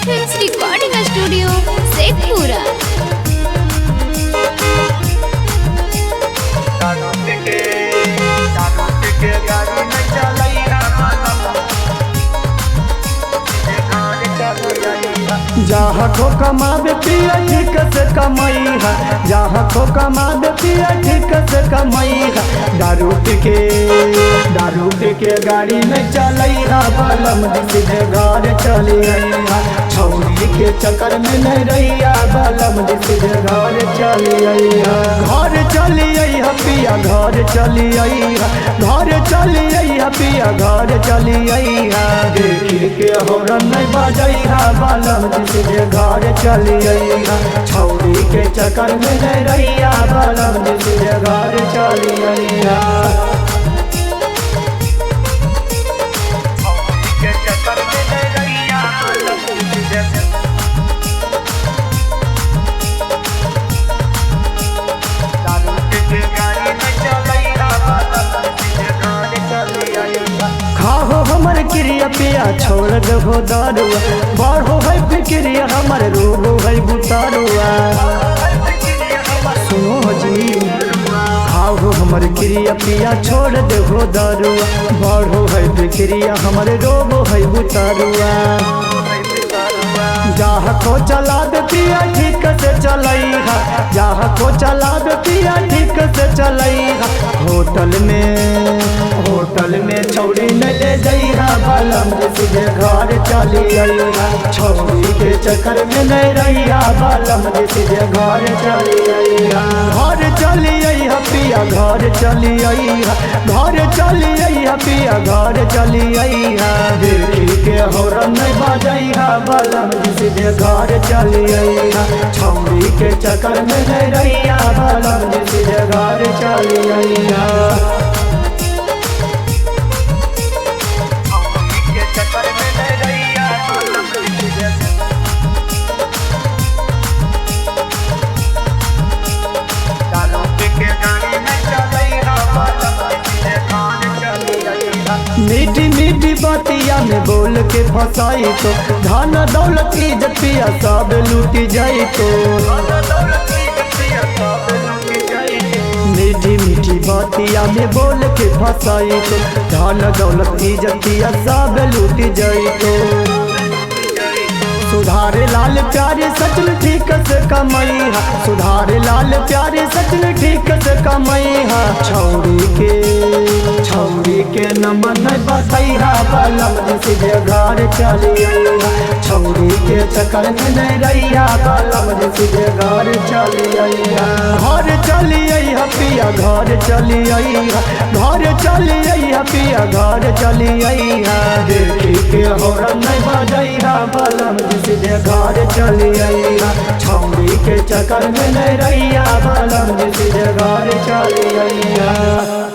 Films recording studio Sheikhpura. जहाँ को कमाबे पिया ठीक से कमाई है, जहाँ को कमाबे पिया ठीक से कमाई है। दारू पी के गाड़ी में चलई है, बलम सीधे घर चली आई है। छौरी के चक्कर में नहीं रही है, बलम सीधे घर चली आई है। घर चली आई है पिया, घर चली आई है, घर चली आई है पिया, घर चली आई है। देखी के हॉर्न नहीं बजई है, बलम सीधे घर चली आई है। छौरी के चक्कर में नहीं रही है, बलम सीधे घर चली आई है। खाहो हमर क्रिया पिया छोड़ दो दारुआ, बढ़ो है फिक्रिया हमर रोगो है बुतारुआ। सुनो जी खाओ हमर क्रिया पिया छोड़ दो दारुआ, बढ़ो है फिक्रिया हमर रोगो है बुतारुआ। जहाँ को चला दे पिया ठीक से चलई है, जहाँ को चला दे पिया ठीक से चलई है। होटल में छौरी न ले जाई है, बलम सीधे घर चली आई है। छौरी के चक्कर में नहीं रही है, बलम सीधे घर चली आई है। घर चली आई है पिया, घर चली आई है, घर चली आई है पिया, घर चली आई है। देखी के हॉर्न नहीं बजई है, बलम सीधे घर चली आई है। छौरी के चक्कर में नहीं रही है, बलम सीधे घर चली आई है। मीठी मीठी बातिया में बोल के फंसाई तो, धन दौलत इज्जत पिया सब लूटी जाई तो। मीठी मीठी बातिया में बोल के फंसाई तो, धन दौलत इज्जत पिया सब लूटी जाई तो। सुधारे लाल प्यारे सचन ठीक से कमाई है, सुधारे लाल प्यारे सचन ठीक से कमाई है। छौरी के नंबर नहीं बताई है, बलम सीधे घर चली आई है। छौरी के चक्कर में नहीं रही है, बलम सीधे घर चली आई है। घर चली आई है पिया, घर चली आई है, घर चली आई है पिया, घर चली आई है। देखी के हॉर्न नहीं बजई है, बलम सीधे घर चली आई है। छौरी के चक्कर में नहीं रही है, बलम सीधे घर चली आई है।